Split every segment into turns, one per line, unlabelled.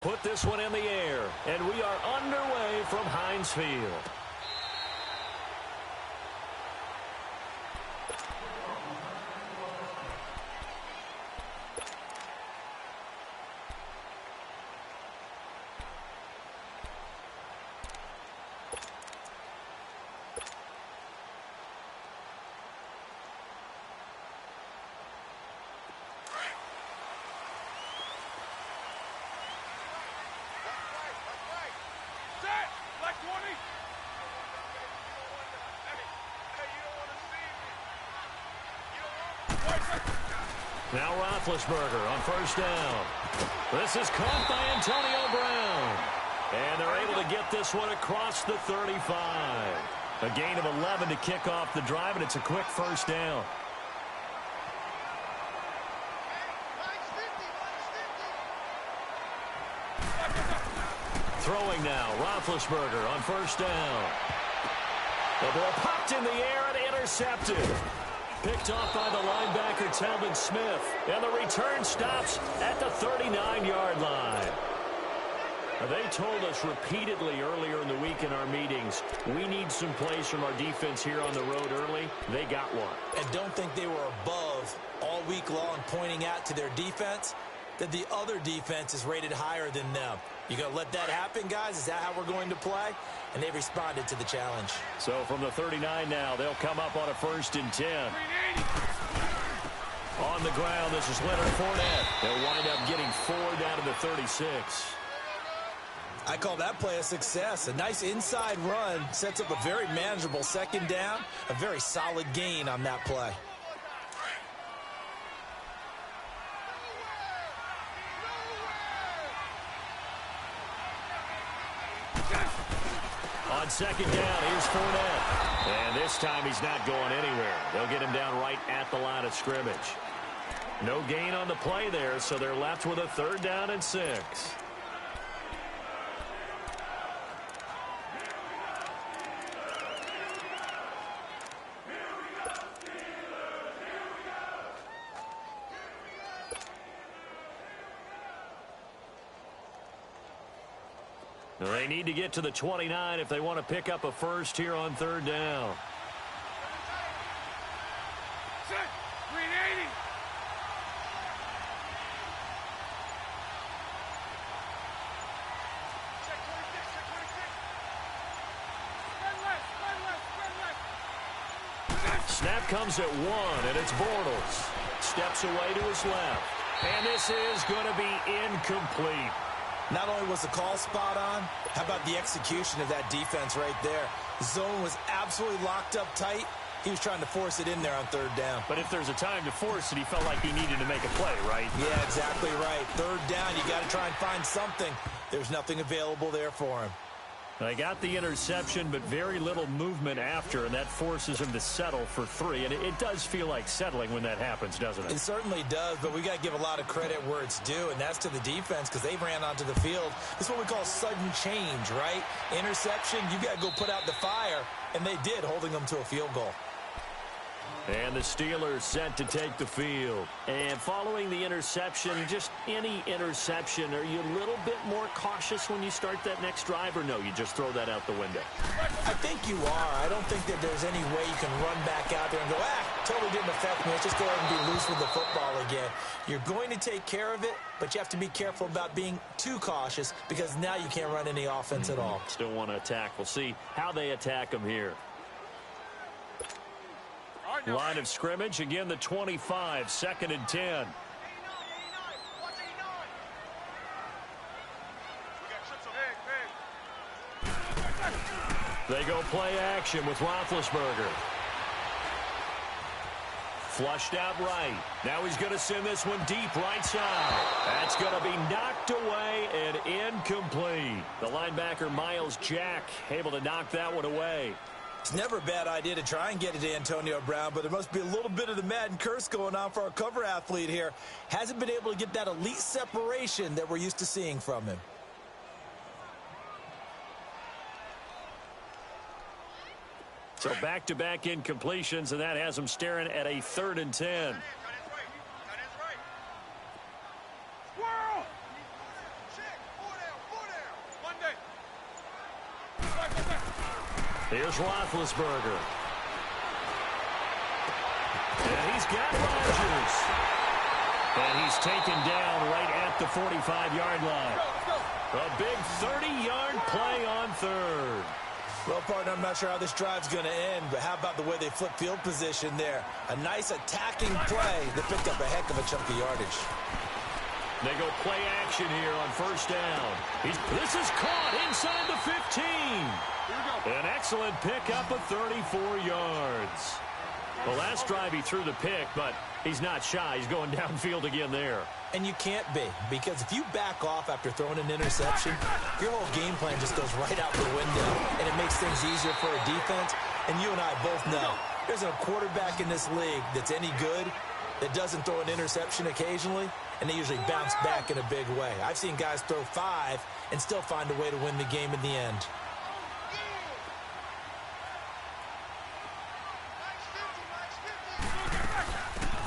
Put this one in the air, and we are underway from Heinz Field. Now Roethlisberger on first down. This is caught by Antonio Brown. And they're able to get this one across the 35. A gain of 11 to kick off the drive, and it's a quick first down. Throwing now, Roethlisberger on first down. The ball popped in the air and intercepted. Picked off by the linebacker, Talbot Smith. And the return stops at the 39-yard line. They told us repeatedly earlier in the week in our meetings, we need some plays from our defense here on the road early. They got one.
And don't think they were above all week long pointing out to their defense that the other defense is rated higher than them. You going to let that happen, guys? Is that how we're going to play? And they responded to the challenge.
So from the 39 now, they'll come up on a 1st and 10. On the ground, this is Leonard Fournette. They'll wind up getting 4 down to the 36.
I call that play a success. A nice inside run sets up a very manageable 2nd down. A very solid gain on that play.
On 2nd down, here's Fournette. And this time he's not going anywhere. They'll get him down right at the line of scrimmage. No gain on the play there, so they're left with a 3rd down and 6. They need to get to the 29 if they want to pick up a first here on 3rd down. Snap comes at 1, and it's Bortles. Steps away to his left. And this is going to be incomplete.
Not only was the call spot on, how about the execution of that defense right there? The zone was absolutely locked up tight. He was trying to force it in there on 3rd down.
But if there's a time to force it, he felt like he needed to make a play, right?
Yeah, exactly right. 3rd down, you got to try and find something. There's nothing available there for him.
They got the interception, but very little movement after, and that forces him to settle for 3. And it does feel like settling when that happens, doesn't it?
It certainly does, but we got to give a lot of credit where it's due, and that's to the defense because they ran onto the field. This is what we call sudden change, right? Interception, you got to go put out the fire, and they did, holding them to a field goal.
And the Steelers set to take the field. And following the interception, just any interception, are you a little bit more cautious when you start that next drive, or no, you just throw that out the window?
I think you are. I don't think that there's any way you can run back out there and go, totally didn't affect me. Let's just go ahead and be loose with the football again. You're going to take care of it, but you have to be careful about being too cautious because now you can't run any offense at all.
Still want to attack. We'll see how they attack them here. Line of scrimmage, again the 25, 2nd and 10. They go play action with Roethlisberger. Flushed out right. Now he's going to send this one deep right side. That's going to be knocked away and incomplete. The linebacker Miles Jack able to knock that one away.
It's never a bad idea to try and get it to Antonio Brown, but there must be a little bit of the Madden curse going on for our cover athlete here. Hasn't been able to get that elite separation that we're used to seeing from him.
So back-to-back incompletions, and that has him staring at a 3rd and 10. Here's Roethlisberger. And he's got Rodgers. And he's taken down right at the 45-yard line. A big 30-yard play on third.
Well, partner, I'm not sure how this drive's going to end, but how about the way they flip field position there? A nice attacking play that picked up a heck of a chunk of yardage.
They go play action here on first down. This is caught inside the 15. An excellent pickup of 34 yards. The last drive he threw the pick, but he's not shy. He's going downfield again there.
And you can't be, because if you back off after throwing an interception, your whole game plan just goes right out the window, and it makes things easier for a defense. And you and I both know there's a quarterback in this league that's any good that doesn't throw an interception occasionally, and they usually bounce back in a big way. I've seen guys throw 5 and still find a way to win the game in the end.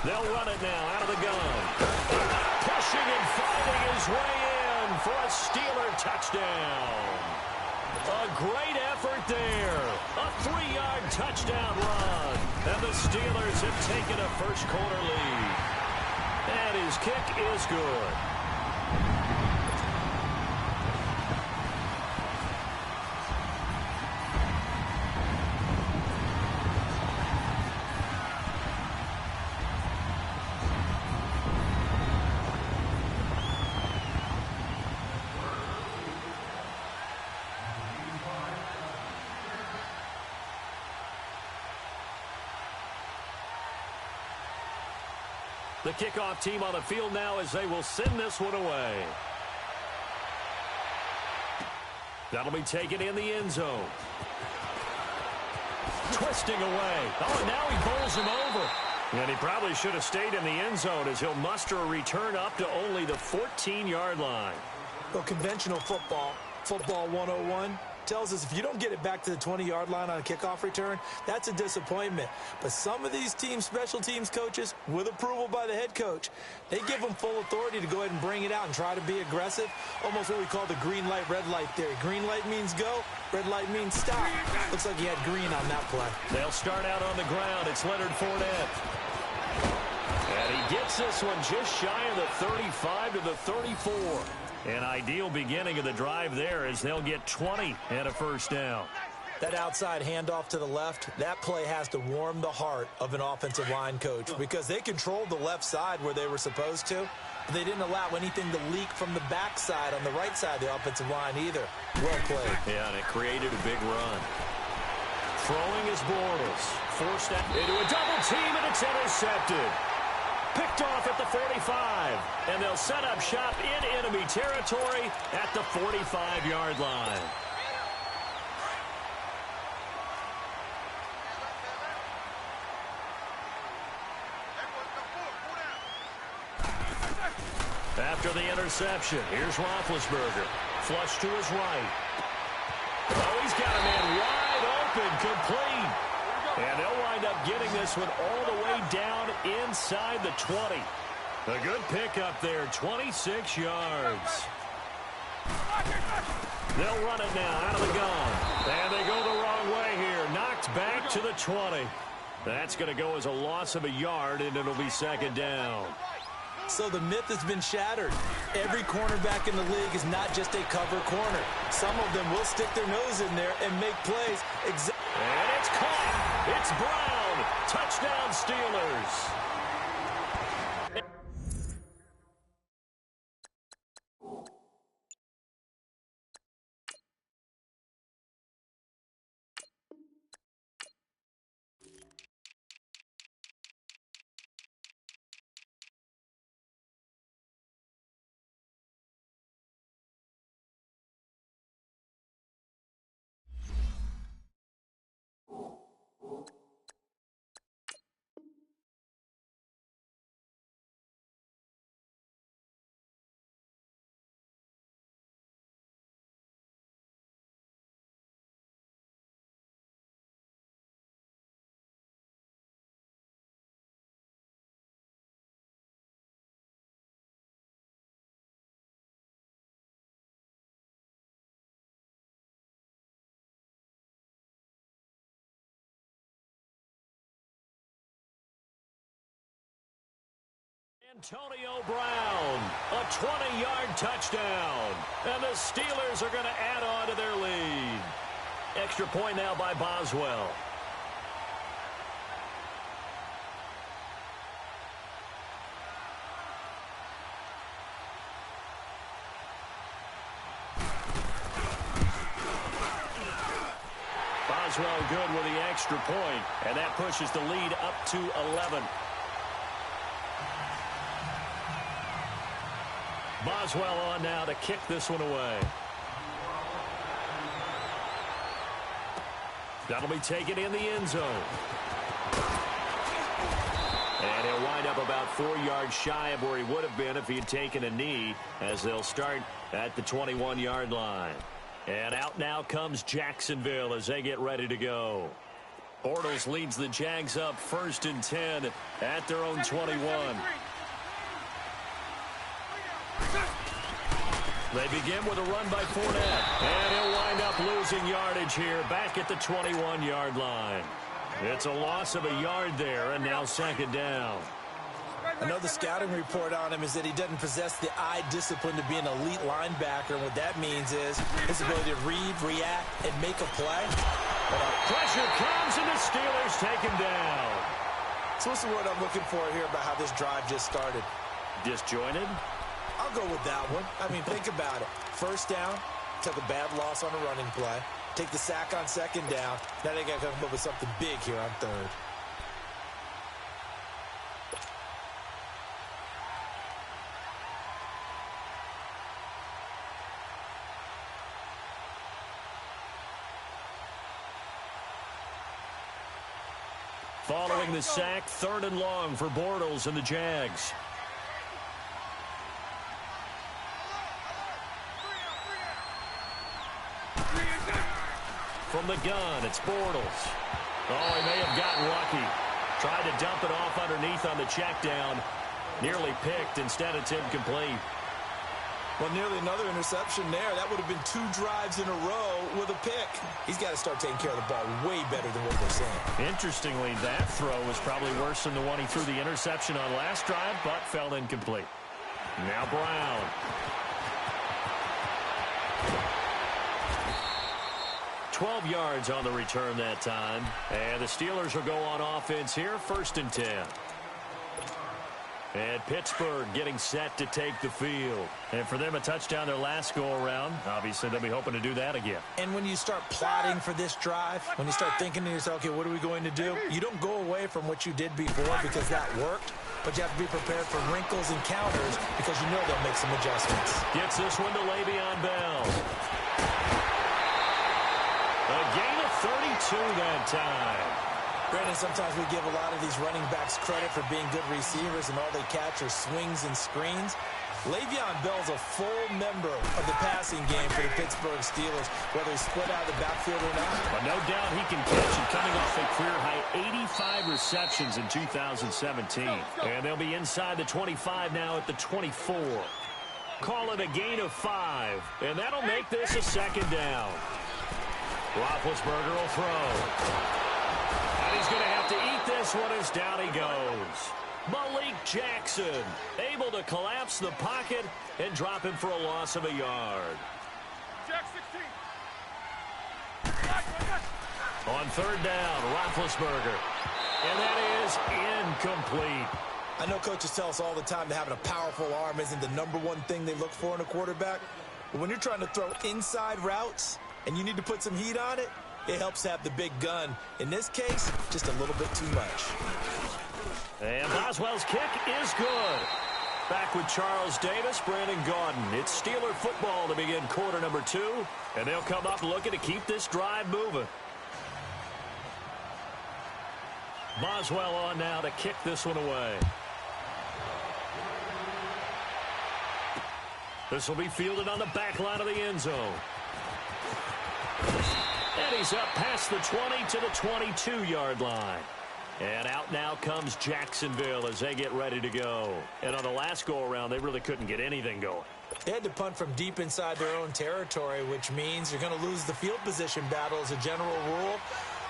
They'll run it now out of the gun. Pushing and fighting his way in for a Steeler touchdown. A great effort there. A 3-yard touchdown run. And the Steelers have taken a first-quarter lead. And his kick is good. The kickoff team on the field now as they will send this one away. That'll be taken in the end zone. Twisting away. Oh, and now he bowls him over. And he probably should have stayed in the end zone as he'll muster a return up to only the 14-yard line.
Well, conventional football 101, tells us if you don't get it back to the 20-yard line on a kickoff return, that's a disappointment. But some of these teams, special teams coaches, with approval by the head coach, they give them full authority to go ahead and bring it out and try to be aggressive, almost what we call the green light, red light theory. Green light means go, red light means stop. Looks like he had green on that play.
They'll start out on the ground. It's Leonard Fournette. And he gets this one just shy of the 35 to the 34. An ideal beginning of the drive there as they'll get 20 and a first down.
That outside handoff to the left, that play has to warm the heart of an offensive line coach because they controlled the left side where they were supposed to, but they didn't allow anything to leak from the backside on the right side of the offensive line either. Well played.
Yeah, and it created a big run. Throwing is Bortles. Forced into a double team, and it's intercepted. Picked off at the 45, and they'll set up shop in enemy territory at the 45-yard line. After the interception, here's Roethlisberger. Flush to his right. Oh, he's got a man wide open, complete. And they'll wind up getting this one all the way down inside the 20. A good pickup there, 26 yards. They'll run it now out of the gun. And they go the wrong way here. Knocked back to the 20. That's going to go as a loss of a yard, and it'll be second down.
So the myth has been shattered. Every cornerback in the league is not just a cover corner. Some of them will stick their nose in there and make plays. And
it's caught. It's Brown. Touchdown, Steelers. Antonio Brown, a 20-yard touchdown. And the Steelers are going to add on to their lead. Extra point now by Boswell. Boswell good with the extra point, and that pushes the lead up to 11. Boswell on now to kick this one away. That'll be taken in the end zone. And he'll wind up about 4 yards shy of where he would have been if he had taken a knee, as they'll start at the 21-yard line. And out now comes Jacksonville as they get ready to go. Bortles leads the Jags up 1st and 10 at their own 21. They begin with a run by Fournette. And he'll wind up losing yardage here back at the 21-yard line. It's a loss of a yard there, and now 2nd down.
I know the scouting report on him is that he doesn't possess the eye discipline to be an elite linebacker. And what that means is his ability to read, react, and make a play.
Pressure comes, and the Steelers take him down.
So what's the word I'm looking for here about how this drive just started?
Disjointed?
I'll go with that one. I mean, think about it. 1st down, took a bad loss on a running play. Take the sack on 2nd down. Now they got to come up with something big here on 3rd.
Following the sack, 3rd and long for Bortles and the Jags. From the gun, it's Bortles. Oh, he may have gotten lucky. Tried to dump it off underneath on the check down. Nearly picked. Instead, it's incomplete.
Well, nearly another interception there. That would have been 2 drives in a row with a pick. He's got to start taking care of the ball way better than what we're saying.
Interestingly, that throw was probably worse than the one he threw the interception on last drive, but fell incomplete. Now Brown. $12 yards on the return that time. And the Steelers will go on offense here, 1st and 10. And Pittsburgh getting set to take the field. And for them, a touchdown their last go-around. Obviously, they'll be hoping to do that again.
And when you start plotting for this drive, when you start thinking to yourself, okay, what are we going to do? You don't go away from what you did before because that worked. But you have to be prepared for wrinkles and counters because you know they'll make some adjustments.
Gets this one to Le'Veon Bell. A gain of 32 that time.
Brandon, sometimes we give a lot of these running backs credit for being good receivers and all they catch are swings and screens. Le'Veon Bell's a full member of the passing game for the Pittsburgh Steelers, whether he's split out of the backfield or not.
But no doubt he can catch it, coming off a career-high 85 receptions in 2017. And they'll be inside the 25 now at the 24. Call it a gain of 5, and that'll make this a 2nd down. Roethlisberger will throw. And he's going to have to eat this one as down he goes. Malik Jackson able to collapse the pocket and drop him for a loss of a yard. On 3rd down, Roethlisberger. And that is incomplete.
I know coaches tell us all the time that having a powerful arm isn't the #1 thing they look for in a quarterback. But when you're trying to throw inside routes and you need to put some heat on it, it helps to have the big gun. In this case, just a little bit too much.
And Boswell's kick is good. Back with Charles Davis, Brandon Gaudin. It's Steeler football to begin quarter number 2. And they'll come up looking to keep this drive moving. Boswell on now to kick this one away. This will be fielded on the back line of the end zone. And he's up past the 20 to the 22-yard line. And out now comes Jacksonville as they get ready to go. And on the last go-around, they really couldn't get anything going.
They had to punt from deep inside their own territory, which means you're going to lose the field position battle as a general rule.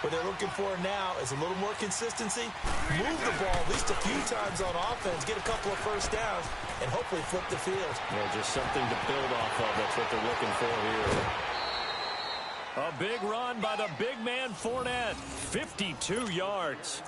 What they're looking for now is a little more consistency, move the ball at least a few times on offense, get a couple of first downs, and hopefully flip the field.
Yeah, just something to build off of. That's what they're looking for here. A big run by the big man Fournette. 52 yards.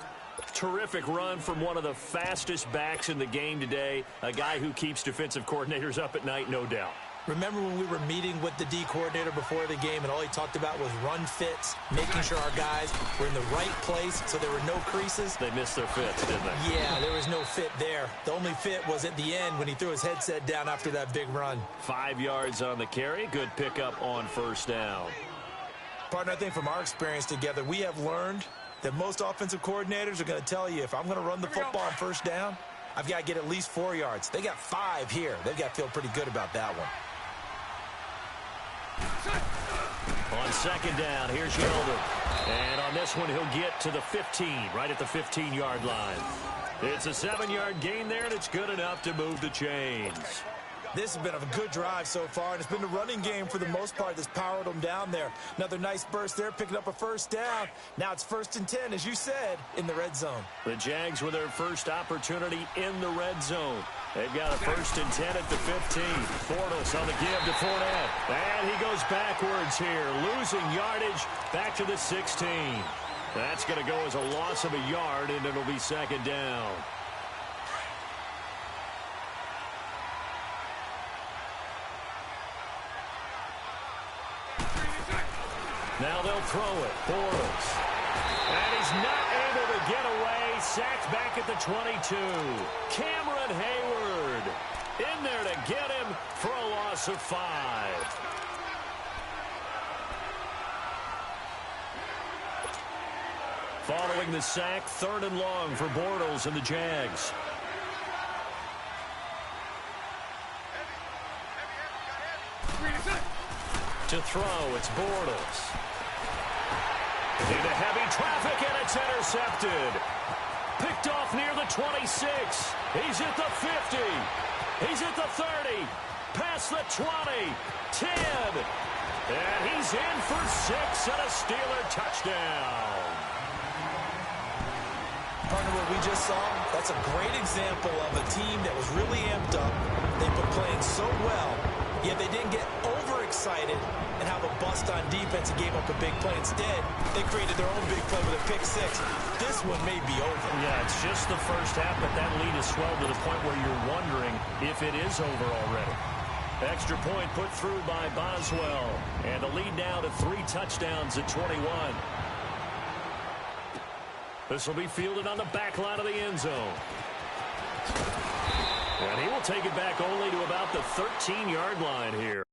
Terrific run from one of the fastest backs in the game today. A guy who keeps defensive coordinators up at night, no doubt.
Remember when we were meeting with the D coordinator before the game and all he talked about was run fits, making sure our guys were in the right place so there were no creases?
They missed their fits, didn't they?
Yeah, there was no fit there. The only fit was at the end when he threw his headset down after that big run.
5 yards on the carry. Good pickup on first down.
Partner, I think from our experience together, we have learned that most offensive coordinators are going to tell you, if I'm going to run the football on first down, I've got to get at least 4 yards. They got 5 here. They've got to feel pretty good about that one.
On second down, here's Yeldon. And on this one, he'll get to the 15, right at the 15-yard line. It's a 7-yard gain there, and it's good enough to move the chains.
This has been a good drive so far, and it's been the running game for the most part that's powered them down there. Another nice burst there, picking up a first down. Now it's 1st and 10, as you said, in the red zone.
The Jags with their first opportunity in the red zone. They've got a 1st and 10 at the 15. Bortles on the give to Fournette. And he goes backwards here, losing yardage back to the 16. That's going to go as a loss of a yard, and it'll be second down. Now they'll throw it. Bortles. And he's not able to get away. Sacked back at the 22. Cameron Hayward in there to get him for a loss of 5. Following the sack, 3rd and long for Bortles and the Jags. To throw, it's Bortles. Into heavy traffic, and it's intercepted. Picked off near the 26. He's at the 50. He's at the 30. Past the 20. 10. And he's in for 6 and a Steeler touchdown.
Partner, what we just saw, that's a great example of a team that was really amped up. They've been playing so well, yet they didn't get overexcited and have a bust on defense and gave up a big play. Instead, they created their own big play with a pick 6. This one may be over.
Yeah, it's just the first half, but that lead has swelled to the point where you're wondering if it is over already. Extra point put through by Boswell. And the lead now to 3 touchdowns at 21. This will be fielded on the back line of the end zone. And he will take it back only to about the 13-yard line here.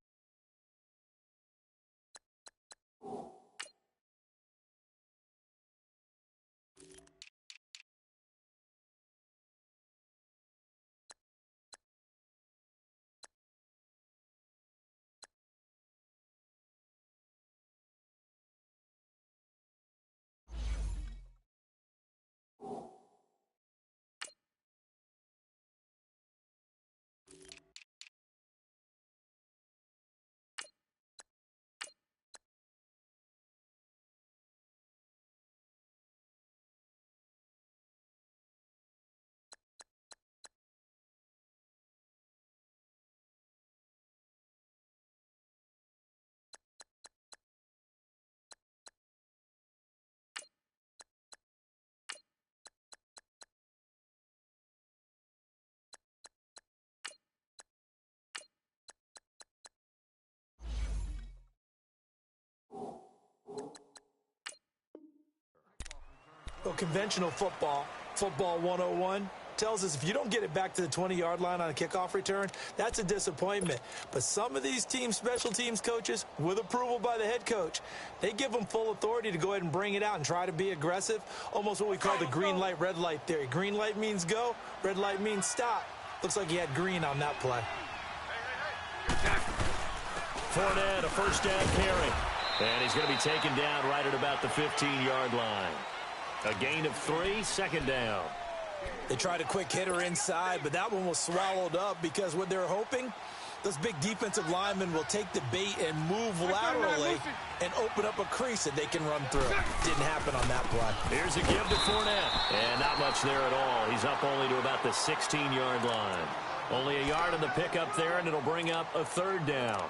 Well, conventional football 101, tells us if you don't get it back to the 20-yard line on a kickoff return, that's a disappointment. But some of these team special teams coaches, with approval by the head coach, they give them full authority to go ahead and bring it out and try to be aggressive, almost what we call the green light, red light theory. Green light means go, red light means stop. Looks like he had green on that play.
Fournette, a first down carry. And he's going to be taken down right at about the 15-yard line. A gain of 3, second down.
They tried a quick hitter inside, but that one was swallowed up because what they're hoping Those big defensive linemen will take the bait and move laterally and open up a crease that they can run through. Didn't happen on that play.
Here's a give to Fournette. And not much there at all. He's up only to about the 16-yard line. Only a yard on the pickup there, and it'll bring up a third down.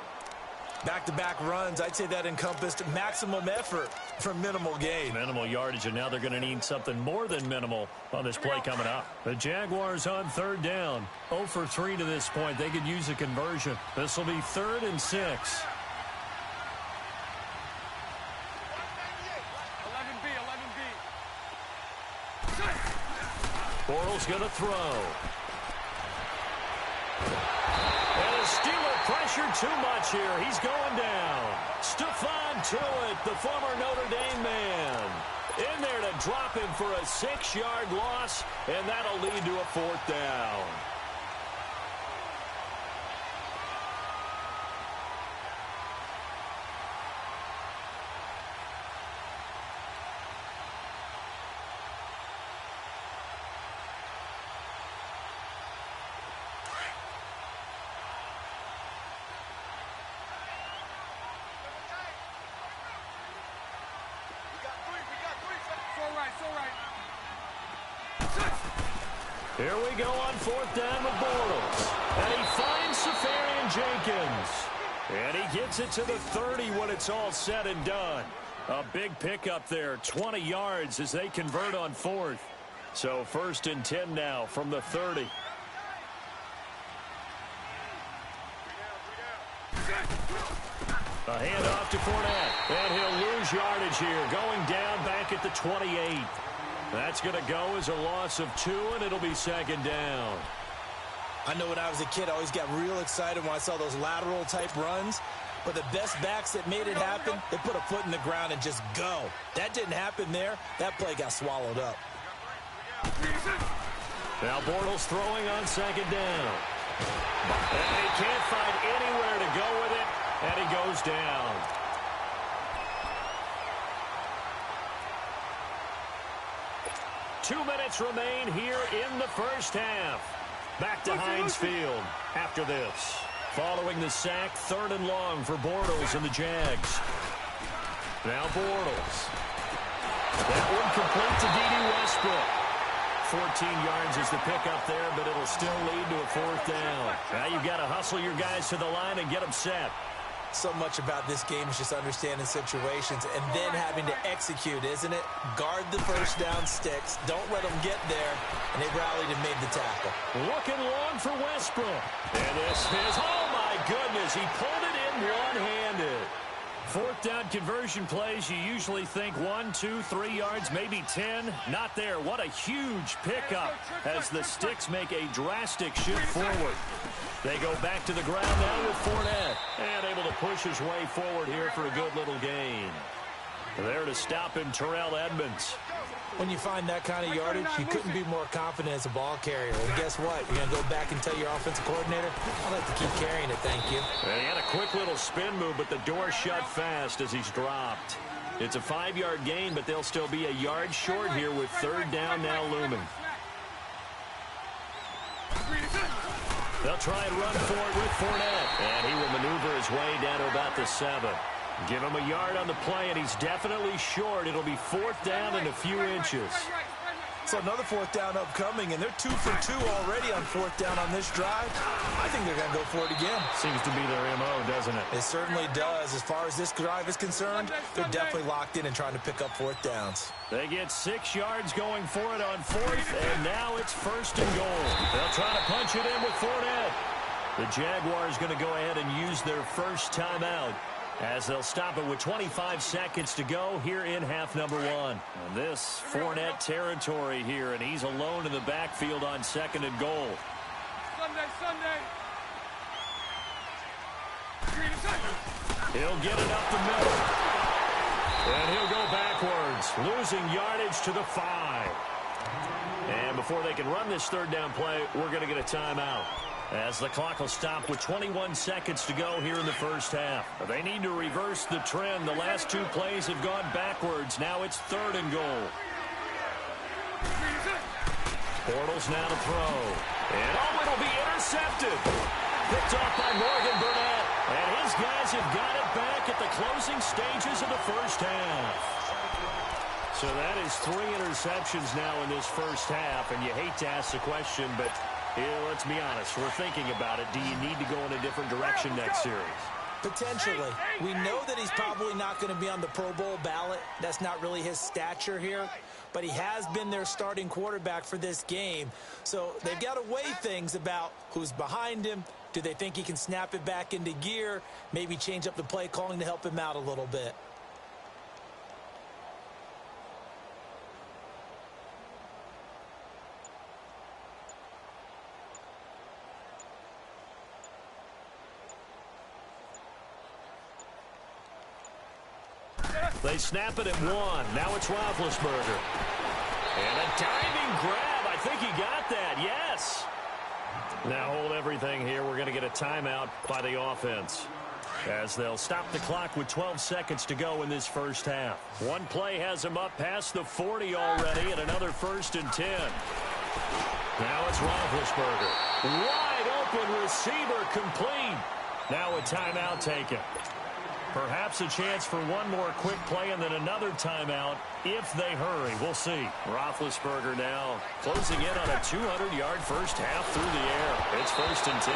Back-to-back runs, I'd say that encompassed maximum effort for minimal gain.
Minimal yardage, and now they're going to need something more than minimal on this play coming up. The Jaguars on third down. 0 for 3 to this point. They could use a conversion. This will be 3rd and 6.
11B.
Bortles going to throw. And the Steeler pressure too much here. He's going down. Stephon Tuitt, the former Notre Dame man, in there to drop him for a 6-yard loss, and that'll lead to a 4th down. Here we go on 4th down with Bortles. And he finds Safarian Jenkins. And he gets it to the 30 when it's all said and done. A big pickup there, 20 yards as they convert on 4th. So 1st and 10 now from the 30. A handoff to Fournette. And he'll lose yardage here, going down back at the 28. That's going to go as a loss of 2, and it'll be 2nd down.
I know when I was a kid, I always got real excited when I saw those lateral-type runs. But the best backs that made it happen, they put a foot in the ground and just go. That didn't happen there. That play got swallowed up.
Now Bortles throwing on 2nd down. And he can't find anywhere to go with it, and he goes down. Two minutes remain here in the first half. Back to Heinz Field after this. Following the sack, 3rd and long for Bortles and the Jags. Now Bortles. That one complete to D.D. Westbrook. 14 yards is the pickup there, but it'll still lead to a 4th down. Now you've got to hustle your guys to the line and get them set.
So much about this game is just understanding situations and then having to execute, isn't it? Guard the first down sticks. Don't let them get there. And they rallied and made the tackle.
Looking long for Westbrook. And this is, oh my goodness, he pulled it in one-handed. 4th down conversion plays, you usually think 1, 2, 3 yards, maybe 10. Not there. What a huge pickup as the sticks make a drastic shift forward. They go back to the ground now with Fournette. And able to push his way forward here for a good little gain. There to stop him, Terrell Edmonds.
When you find that kind of yardage, you couldn't be more confident as a ball carrier. And guess what? You're going to go back and tell your offensive coordinator, I'd like to keep carrying it, thank you.
And he had a quick little spin move, but the door shut fast as he's dropped. It's a 5-yard gain, but they'll still be a yard short here with 3rd down now looming. They'll try and run for it with Fournette. And he will maneuver his way down to about the 7. Give him a yard on the play, and he's definitely short. It'll be 4th down and a few inches.
So another 4th down upcoming, and they're 2 for 2 already on 4th down on this drive. I think they're going to go for it again.
Seems to be their M.O., doesn't it?
It certainly does. As far as this drive is concerned, they're definitely locked in and trying to pick up 4th downs.
They get 6 yards going for it on 4th, and now it's 1st and goal. They'll try to punch it in with Fournette. The Jaguars going to go ahead and use their first timeout, as they'll stop it with 25 seconds to go here in half number 1. And this Fournette territory here, and he's alone in the backfield on 2nd and goal.
Sunday.
He'll get it up the middle. And he'll go backwards, losing yardage to the 5. And before they can run this 3rd down play, we're going to get a timeout, as the clock will stop with 21 seconds to go here in the first half. They need to reverse the trend. The last 2 plays have gone backwards. Now it's 3rd and goal. Bortles now to throw. And it'll be intercepted. picked off by Morgan Burnett. And his guys have got it back at the closing stages of the first half. So that is 3 interceptions now in this first half. And you hate to ask the question, but let's be honest. We're thinking about it. Do you need to go in a different direction next series?
Potentially. We know that he's probably not going to be on the Pro Bowl ballot. That's not really his stature here. But he has been their starting quarterback for this game. So they've got to weigh things about who's behind him. Do they think he can snap it back into gear? Maybe change up the play calling to help him out a little bit.
They snap it at 1. Now it's Roethlisberger. And a diving grab. I think he got that. Yes. Now hold everything here. We're going to get a timeout by the offense, as they'll stop the clock with 12 seconds to go in this first half. One play has him up past the 40 already, and another 1st and 10. Now it's Roethlisberger. Wide open receiver complete. Now a timeout taken. Perhaps a chance for one more quick play and then another timeout if they hurry. We'll see. Roethlisberger now closing in on a 200-yard first half through the air. It's 1st and 10.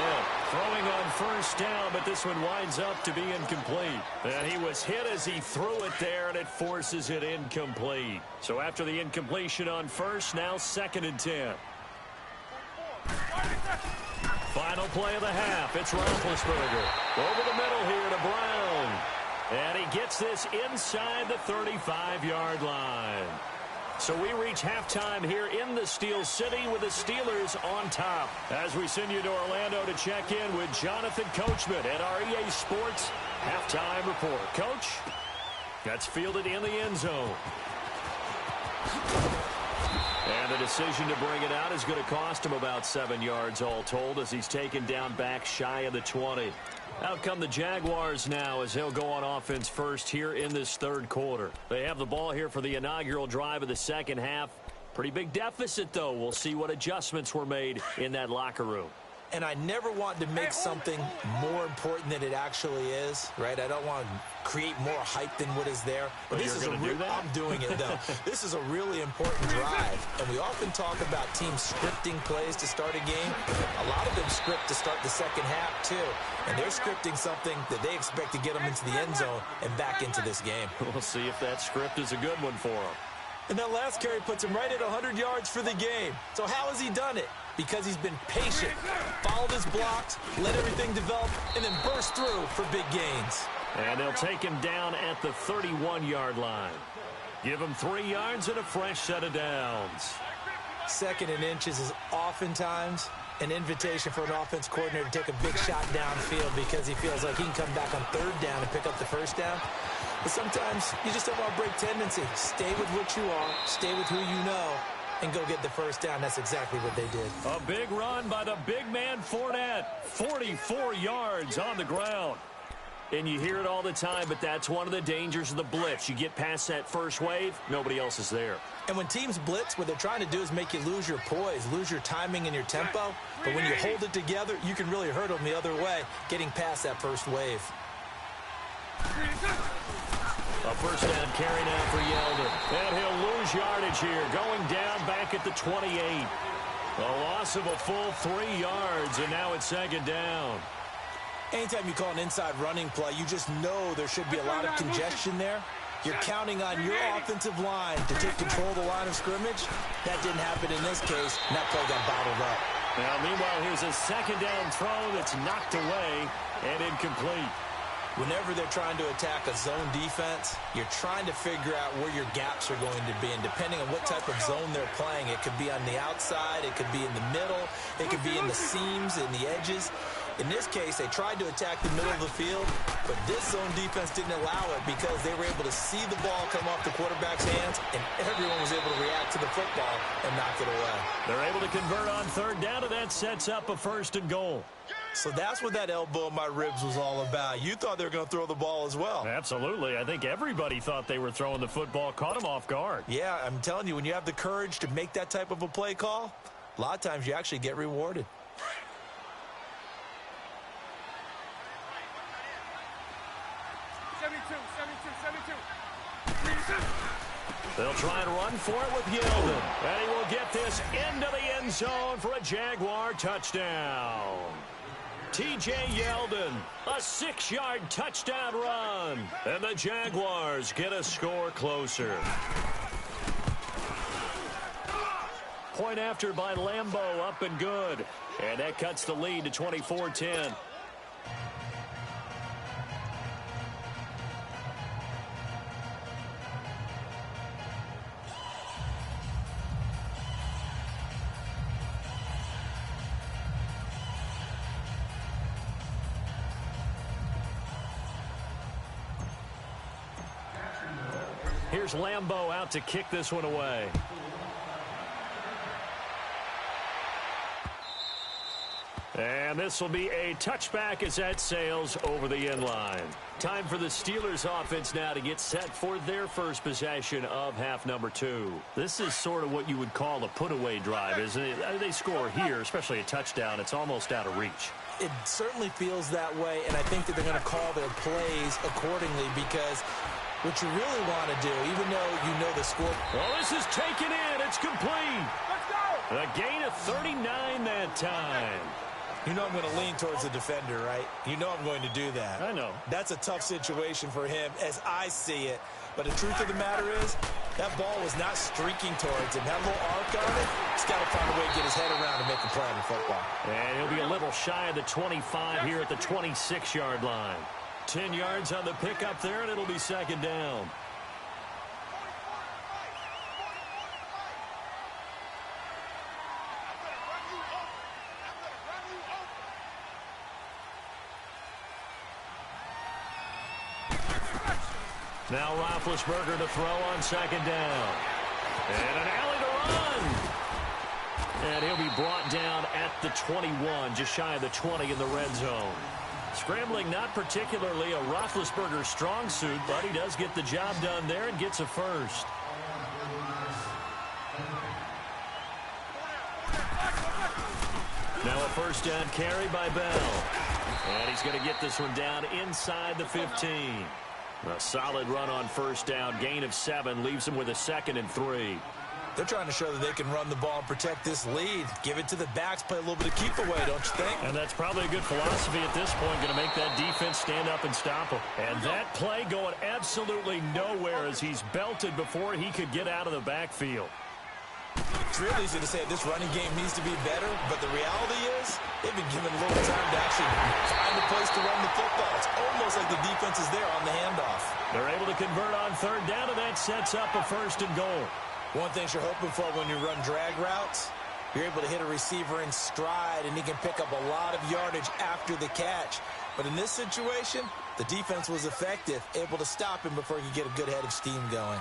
Throwing on first down, but this one winds up to be incomplete. And he was hit as he threw it there, and it forces it incomplete. So after the incompletion on first, now 2nd and 10. Final play of the half. It's Roethlisberger. Over the middle here to Brown. And he gets this inside the 35-yard line. So we reach halftime here in the Steel City with the Steelers on top. As we send you to Orlando to check in with Jonathan Coachman at our EA Sports Halftime Report. Coach, that's fielded in the end zone. And the decision to bring it out is going to cost him about 7 yards all told, as he's taken down back shy of the 20. Out come the Jaguars now, as they'll go on offense first here in this third quarter. They have the ball here for the inaugural drive of the second half. Pretty big deficit, though. We'll see what adjustments were made in that locker room.
And I never want to make something more important than it actually is, right? I don't want to create more hype than what is there. But this is I'm doing it, though. This is a really important drive. And we often talk about teams scripting plays to start a game. A lot of them script to start the second half, too. And they're scripting something that they expect to get them into the end zone and back into this game.
We'll see if that script is a good one for them.
And that last carry puts him right at 100 yards for the game. So how has he done it? Because he's been patient, followed his blocks, let everything develop, and then burst through for big gains.
And they'll take him down at the 31-yard line. Give him 3 yards and a fresh set of downs.
2nd and inches is oftentimes an invitation for an offense coordinator to take a big shot downfield because he feels like he can come back on 3rd down and pick up the first down. But sometimes you just don't want to break tendency. Stay with what you are, stay with who you know, and go get the first down. That's exactly what they did.
A big run by the big man Fournette. 44 yards on the ground. And you hear it all the time, but that's one of the dangers of the blitz. You get past that first wave, nobody else is there.
And when teams blitz, what they're trying to do is make you lose your poise, lose your timing and your tempo. But when you hold it together, you can really hurt them the other way, getting past that first wave.
A first down carry now for Yeldon. And he'll lose yardage here, going down back at the 28. A loss of a full 3 yards, and now it's 2nd down.
Anytime you call an inside running play, you just know there should be a lot of congestion there. You're counting on your offensive line to take control of the line of scrimmage. That didn't happen in this case, and that play got bottled up.
Now, meanwhile, here's a 2nd down throw that's knocked away and incomplete.
Whenever they're trying to attack a zone defense, you're trying to figure out where your gaps are going to be. And depending on what type of zone they're playing, it could be on the outside, it could be in the middle, it could be in the seams and the edges. In this case, they tried to attack the middle of the field, but this zone defense didn't allow it because they were able to see the ball come off the quarterback's hands, and everyone was able to react to the football and knock it away.
They're able to convert on 3rd down, and that sets up a 1st and goal.
So that's what that elbow in my ribs was all about. You thought they were going to throw the ball as well.
Absolutely. I think everybody thought they were throwing the football, caught him off guard.
Yeah, I'm telling you, when you have the courage to make that type of a play call, a lot of times you actually get rewarded.
They'll try and run for it with Yeldon. And he will get this into the end zone for a Jaguar touchdown. T.J. Yeldon, a 6-yard touchdown run. And the Jaguars get a score closer. Point after by Lambeau, up and good. And that cuts the lead to 24-10. Here's Lambeau out to kick this one away. And this will be a touchback as that sails over the end line. Time for the Steelers offense now to get set for their first possession of half number 2. This is sort of what you would call a put-away drive, isn't it? They score here, especially a touchdown. It's almost out of reach.
It certainly feels that way, and I think that they're going to call their plays accordingly because what you really want to do, even though you know the score.
Well, this is taken in. It's complete.
Let's go!
A gain of 39 that time.
You know I'm going to lean towards the defender, right? You know I'm going to do that.
I know.
That's a tough situation for him as I see it. But the truth of the matter is, that ball was not streaking towards him. Had a little arc on it. He's got to find a way to get his head around and make a play in football.
And he'll be a little shy of the 25 here at the 26-yard line. 10 yards on the pickup there, and it'll be second down. Now Roethlisberger to throw on second down. And an alley to run. And he'll be brought down at the 21, just shy of the 20 in the red zone. Scrambling not particularly a Roethlisberger strong suit, but he does get the job done there and gets a first. Now a first down carry by Bell. And he's going to get this one down inside the 15. A solid run on first down. Gain of 7 leaves him with a 2nd and 3.
They're trying to show that they can run the ball and protect this lead. Give it to the backs, play a little bit of keep away, don't you think?
And that's probably a good philosophy at this point, going to make that defense stand up and stop him. And that play going absolutely nowhere as he's belted before he could get out of the backfield.
It's real easy to say this running game needs to be better, but the reality is they've been given a little time to actually find a place to run the football. It's almost like the defense is there on the handoff.
They're able to convert on third down, and that sets up a 1st and goal.
One thing you're hoping for when you run drag routes, you're able to hit a receiver in stride, and he can pick up a lot of yardage after the catch. But in this situation, the defense was effective, able to stop him before he could get a good head of steam going.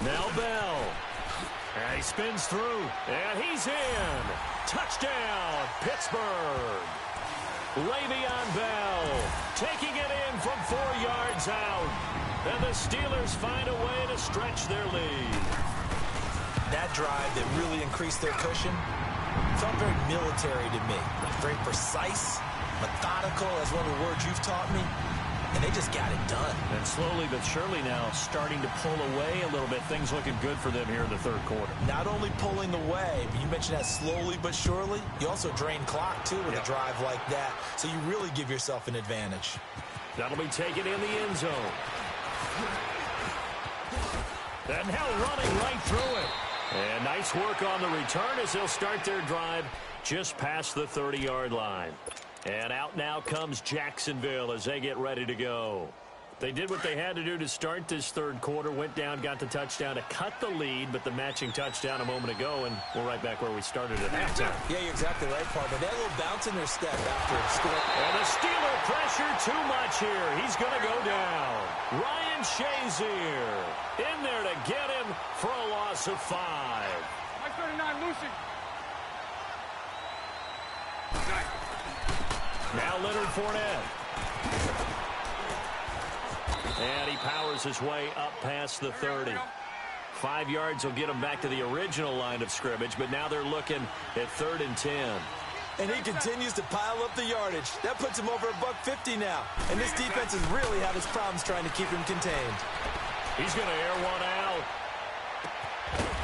Now Bell. And he spins through. And he's in. Touchdown, Pittsburgh. Le'Veon Bell taking it in from 4 yards out. And the Steelers find a way to stretch their lead.
That drive that really increased their cushion felt very military to me. Very precise, methodical, as one of the words you've taught me. And they just got it done.
And slowly but surely now starting to pull away a little bit. Things looking good for them here in the third quarter.
Not only pulling away, but you mentioned that slowly but surely. You also drain clock, too, with a drive like that. So you really give yourself an advantage.
That'll be taken in the end zone. And now running right through it. And nice work on the return as they'll start their drive just past the 30-yard line. And out now comes Jacksonville as they get ready to go. They did what they had to do to start this third quarter. Went down, got the touchdown to cut the lead, but the matching touchdown a moment ago, and we're right back where we started at halftime.
Yeah, you're exactly right, partner. They had a little bounce in their step after scoring.
And the Steeler pressure too much here. He's going to go down. Ryan Shazier in there to get him for a loss of 5.
My 39, Lucy.
Now Leonard Fournette. And he powers his way up past the 30. 5 yards will get them back to the original line of scrimmage, but now they're looking at 3rd and 10.
And he continues to pile up the yardage. That puts him over $150 now. And this defense has really had its problems trying to keep him contained.
He's going to air one out.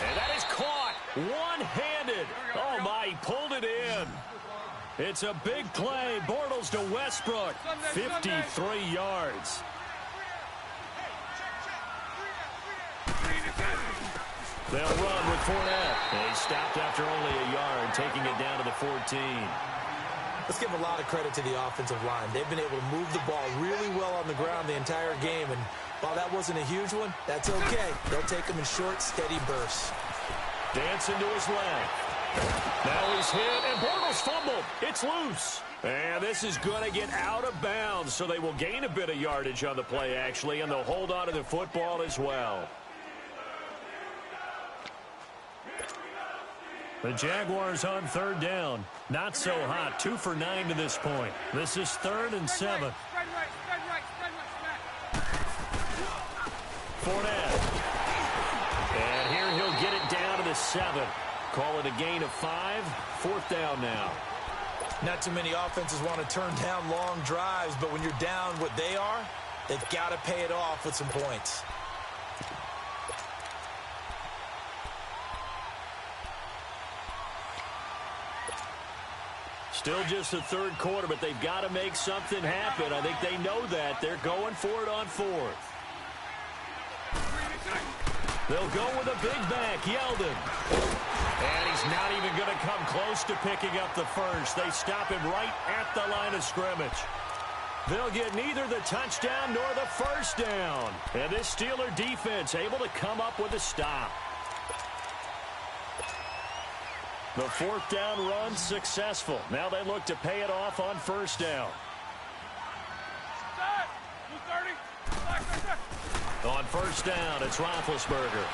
And that is caught one-handed. Oh, my, he pulled it in. It's a big play. Bortles to Westbrook, 53 yards. They'll run with Fournette. And he stopped after only a yard, taking it down to the 14.
Let's give a lot of credit to the offensive line. They've been able to move the ball really well on the ground the entire game. And while that wasn't a huge one, that's okay. They'll take them in short, steady bursts.
Dancing to his left. Now he's hit, and Bortles fumbled. It's loose. And this is going to get out of bounds, so they will gain a bit of yardage on the play, actually, and they'll hold on to the football as well. The Jaguars on 3rd down. Not so hot. 2 for 9 to this point. This is 3rd and 7. Fournette. And here he'll get it down to the 7. Call it a gain of 5. 4th down now.
Not too many offenses want to turn down long drives, but when you're down what they are, they've got to pay it off with some points.
Still just the 3rd quarter, but they've got to make something happen. I think they know that. They're going for it on 4th. They'll go with a big back, Yeldon. And he's not even going to come close to picking up the first. They stop him right at the line of scrimmage. They'll get neither the touchdown nor the first down. And this Steeler defense able to come up with a stop. The 4th down run successful. Now they look to pay it off on 1st down. On 1st down, it's Roethlisberger.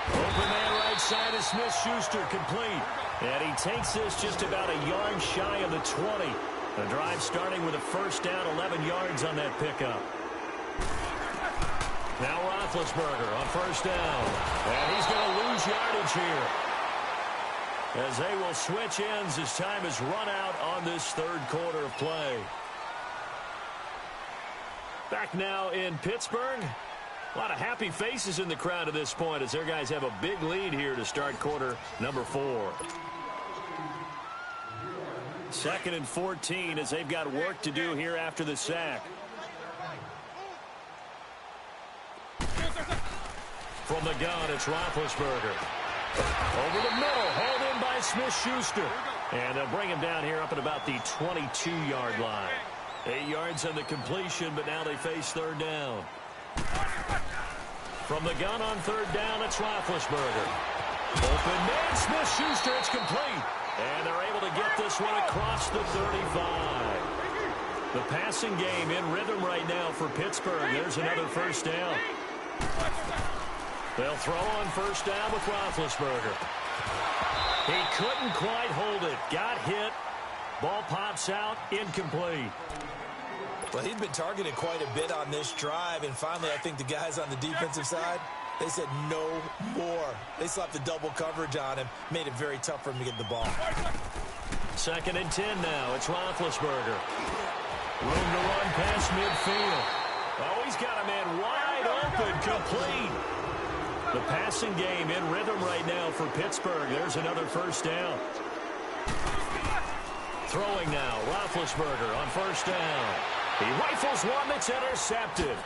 Open man right side is Smith-Schuster, complete. And he takes this just about a yard shy of the 20. The drive starting with a 1st down, 11 yards on that pickup. Now Roethlisberger on 1st down. And he's going to lose yardage here, as they will switch ends as time is run out on this 3rd quarter of play. Back now in Pittsburgh. A lot of happy faces in the crowd at this point as their guys have a big lead here to start quarter number 4. 2nd and 14 as they've got work to do here after the sack. From the gun, it's Roethlisberger. Over the middle, hauled in by Smith-Schuster. And they'll bring him down here up at about the 22-yard line. 8 yards on the completion, but now they face 3rd down. From the gun on 3rd down, it's Roethlisberger. Open man, Smith-Schuster, it's complete. And they're able to get this one across the 35. The passing game in rhythm right now for Pittsburgh. There's another 1st down. They'll throw on 1st down with Roethlisberger. He couldn't quite hold it. Got hit. Ball pops out. Incomplete.
Well, he's been targeted quite a bit on this drive, and finally I think the guys on the defensive side, they said no more. They slapped the double coverage on him, made it very tough for him to get the ball.
2nd and 10 now. It's Roethlisberger. Room to run past midfield. Oh, he's got a man wide open, complete. The passing game in rhythm right now for Pittsburgh. There's another 1st down. Throwing now, Roethlisberger on 1st down. He rifles one that's intercepted.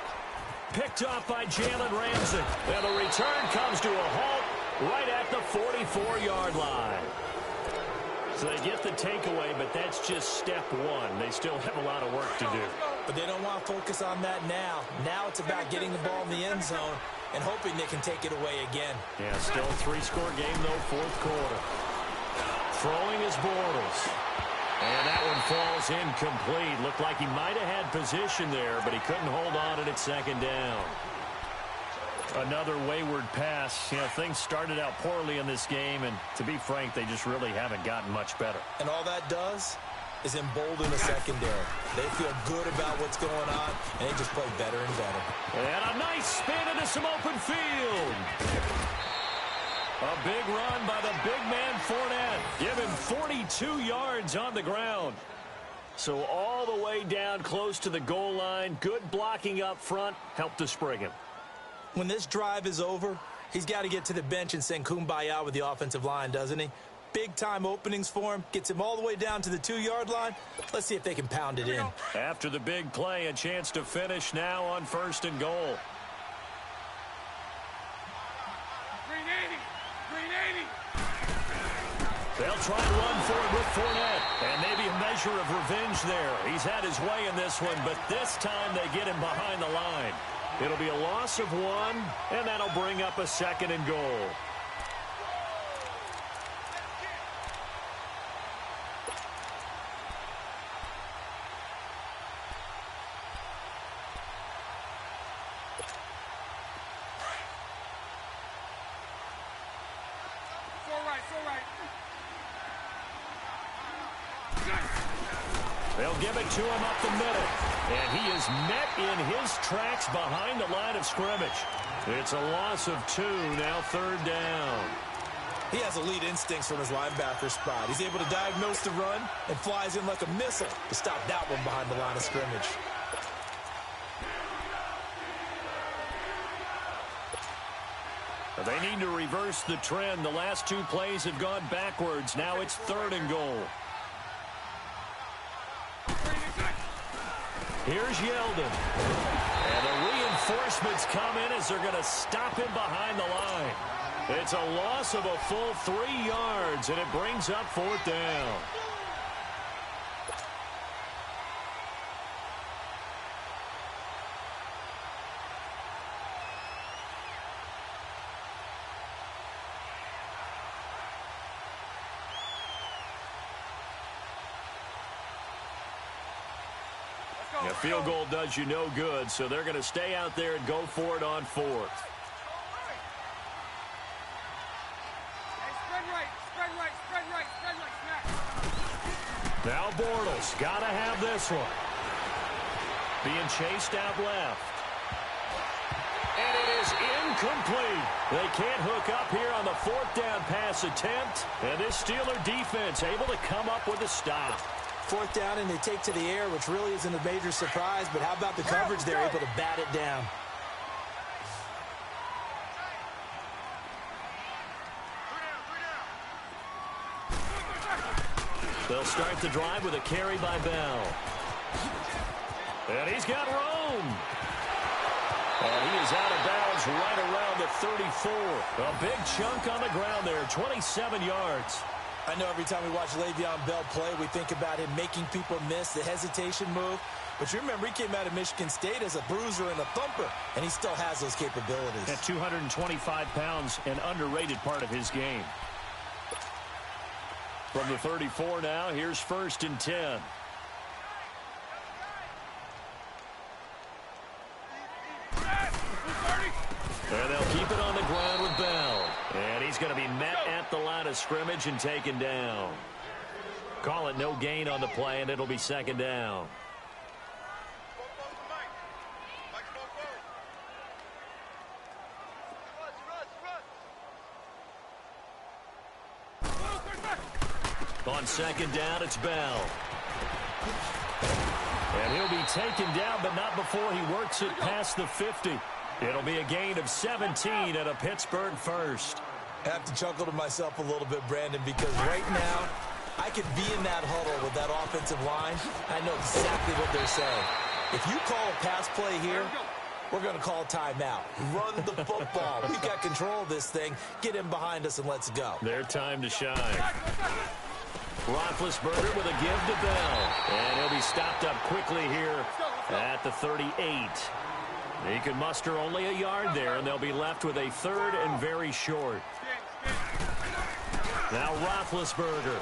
Picked off by Jalen Ramsey. And the return comes to a halt right at the 44-yard line. So they get the takeaway, but that's just step 1. They still have a lot of work to do.
But they don't want to focus on that now. Now it's about getting the ball in the end zone and hoping they can take it away again.
Yeah, still a 3-score game, though, 4th quarter. Throwing is Bortles. And that one falls incomplete. Looked like he might have had position there, but he couldn't hold on at 2nd down. Another wayward pass. You know, things started out poorly in this game, and to be frank, they just really haven't gotten much better.
And all that does, is embolden the secondary. They feel good about what's going on, and they just play better and better.
And a nice spin into some open field. A big run by the big man Fournette. Give him 42 yards on the ground. So all the way down close to the goal line. Good blocking up front. Helped to spring him.
When this drive is over, he's got to get to the bench and sing kumbaya with the offensive line, doesn't he? Big-time openings for him. Gets him all the way down to the 2-yard line. Let's see if they can pound it in.
After the big play, a chance to finish now on 1st and goal.
Green 80. Green 80.
They'll try and run for it with Fournette. And maybe a measure of revenge there. He's had his way in this one, but this time they get him behind the line. It'll be a loss of 1, and that'll bring up a 2nd and goal. They'll give it to him up the middle. And he is met in his tracks behind the line of scrimmage. It's a loss of 2, now 3rd down.
He has elite instincts from his linebacker spot. He's able to diagnose the run and flies in like a missile to stop that one behind the line of scrimmage.
They need to reverse the trend. The last 2 plays have gone backwards. Now it's 3rd and goal. Here's Yeldon. And the reinforcements come in as they're going to stop him behind the line. It's a loss of a full 3 yards, and it brings up 4th down. A field goal does you no good, so they're going to stay out there and go for it on 4th.
Hey, spread right, spread right, spread right, spread right, snap.
Now Bortles got to have this one. Being chased out left. And it is incomplete. They can't hook up here on the 4th down pass attempt. And this Steeler defense able to come up with a stop.
4th down, and they take to the air, which really isn't a major surprise. But how about the coverage? They're able to bat it down.
They'll start the drive with a carry by Bell. And he's got room. And he is out of bounds right around the 34. A big chunk on the ground there, 27 yards.
I know every time we watch Le'Veon Bell play, we think about him making people miss the hesitation move. But you remember, he came out of Michigan State as a bruiser and a thumper, and he still has those capabilities.
At 225 pounds, an underrated part of his game. From the 34 now, here's 1st and 10. And they'll keep it on the ground with Bell. And he's going to be met at the line of scrimmage and taken down. Call it no gain on the play, and it'll be 2nd down. On 2nd down, it's Bell. And he'll be taken down, but not before he works it past the 50. It'll be a gain of 17 and a Pittsburgh first.
I have to chuckle to myself a little bit, Brandon, because right now I could be in that huddle with that offensive line. I know exactly what they're saying. If you call a pass play here, we're going to call a timeout. Run the football. We've got control of this thing. Get him behind us and let's go.
Their time to shine. Roethlisberger with a give to Bell. And he'll be stopped up quickly here at the 38. He can muster only a yard there, and they'll be left with a 3rd and very short. Now Roethlisberger.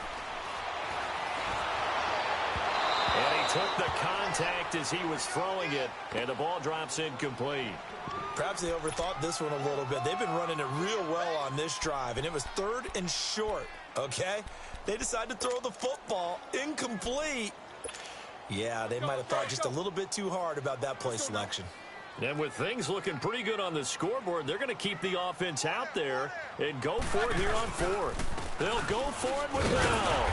And he took the contact as he was throwing it, and the ball drops incomplete.
Perhaps they overthought this one a little bit. They've been running it real well on this drive, and it was 3rd and short. okay? They decide to throw the football incomplete. Yeah, they might have thought just a little bit too hard about that play selection.
And with things looking pretty good on the scoreboard, they're going to keep the offense out there and go for it here on fourth. They'll go for it with Bell.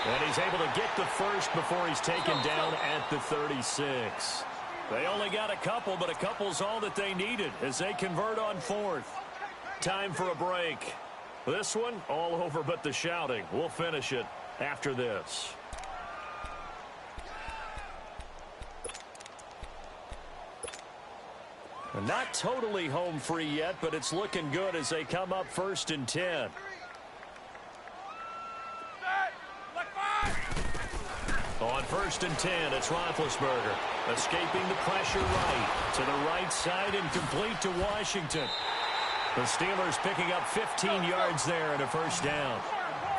And he's able to get the first before he's taken down at the 36. They only got a couple, but a couple's all that they needed as they convert on fourth. Time for a break. This one, all over but the shouting. We'll finish it after this. Not totally home free yet, but it's looking good as they come up 1st and 10. On 1st and 10, it's Roethlisberger escaping the pressure right to the right side and complete to Washington. The Steelers picking up 15 yards there and a first down.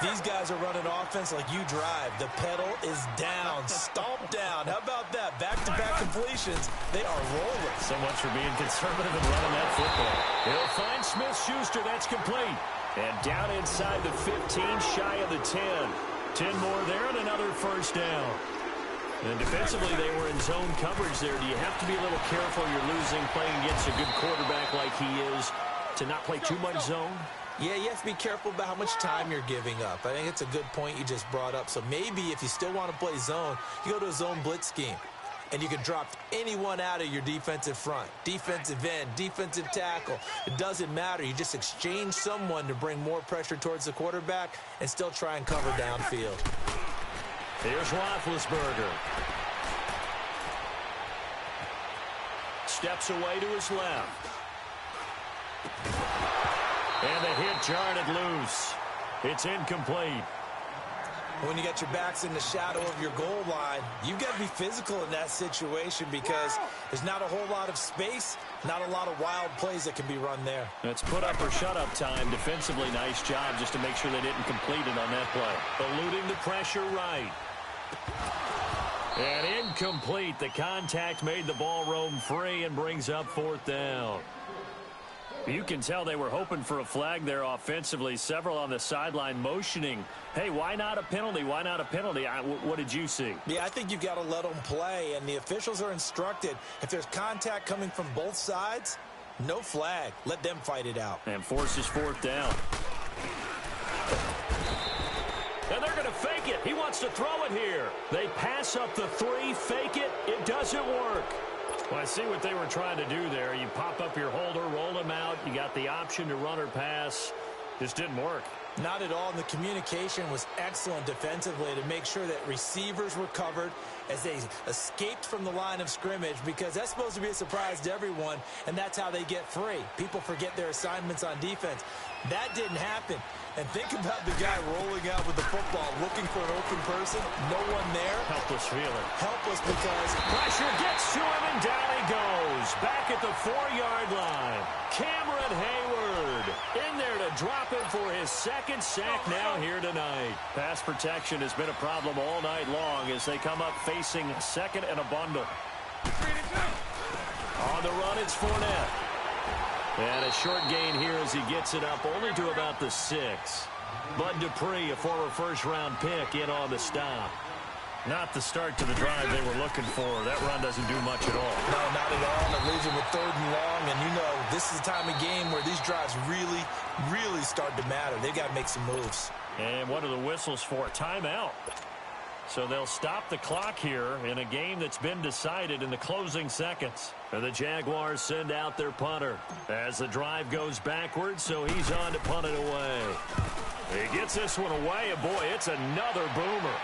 These guys are running offense like you drive. The pedal is down, stomped down. How about that? Back-to-back completions. They are rolling.
So much for being conservative and running that football. He'll find Smith-Schuster. That's complete. And down inside the 15, shy of the 10. 10 more there and another first down. And defensively, they were in zone coverage there. Do you have to be a little careful? You're losing playing against a good quarterback like he is to not play too much zone?
Yeah, you have to be careful about how much time you're giving up. I think it's a good point you just brought up. So maybe if you still want to play zone, you go to a zone blitz scheme. And you can drop anyone out of your defensive front. Defensive end, defensive tackle. It doesn't matter. You just exchange someone to bring more pressure towards the quarterback and still try and cover downfield.
Here's Roethlisberger. Steps away to his left. And the hit jarred it loose. It's incomplete.
When you got your backs in the shadow of your goal line, you've got to be physical in that situation because there's not a whole lot of space, not a lot of wild plays that can be run there.
That's put up or shut up time. Defensively, nice job just to make sure they didn't complete it on that play. Eluding the pressure right. And incomplete. The contact made the ball roam free and brings up 4th down. You can tell they were hoping for a flag there offensively. Several on the sideline motioning. Hey, why not a penalty? Why not a penalty? What did you see?
Yeah, I think you've got to let them play, and the officials are instructed. If there's contact coming from both sides, no flag. Let them fight it out.
And forces 4th down. And they're going to fake it. He wants to throw it here. They pass up the 3, fake it. It doesn't work. Well, I see what they were trying to do there. You pop up your holder, roll him out. You got the option to run or pass. Just didn't work.
Not at all. And the communication was excellent defensively to make sure that receivers were covered as they escaped from the line of scrimmage, because that's supposed to be a surprise to everyone, and that's how they get free. People forget their assignments on defense. That didn't happen. And think about the guy rolling out with the football, looking for an open person. No one there.
Helpless feeling.
Helpless because
pressure gets to him, and down he goes. Back at the 4-yard line. Cameron Hayward in there to drop him for his 2nd sack now here tonight. Pass protection has been a problem all night long as they come up facing 2nd and a bundle. On the run, it's Fournette. And a short gain here as he gets it up only to about the 6. Bud Dupree, a former 1st-round pick, in on the stop. Not the start to the drive they were looking for. That run doesn't do much at all.
No, not at all. And it leaves them with 3rd and long. And you know, this is the time of game where these drives really, really start to matter. They've got to make some moves.
And what are the whistles for? Timeout. So they'll stop the clock here in a game that's been decided in the closing seconds. And the Jaguars send out their punter as the drive goes backwards, so he's on to punt it away. He gets this one away, and boy, it's another boomer.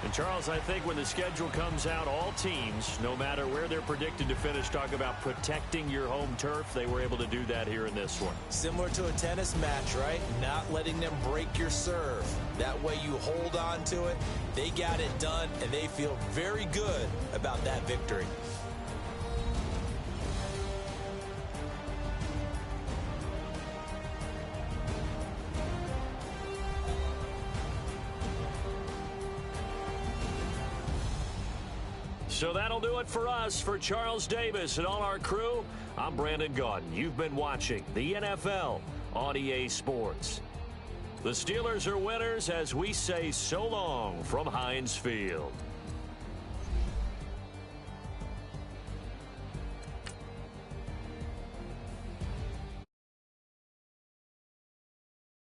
And Charles, I think when the schedule comes out, all teams, no matter where they're predicted to finish, talk about protecting your home turf. They were able to do that here in this one.
Similar to a tennis match, right? Not letting them break your serve. That way you hold on to it. They got it done, and they feel very good about that victory.
So that'll do it for us. For Charles Davis and all our crew, I'm Brandon Gaudin. You've been watching the NFL on EA Sports. The Steelers are winners as we say so long from Heinz Field.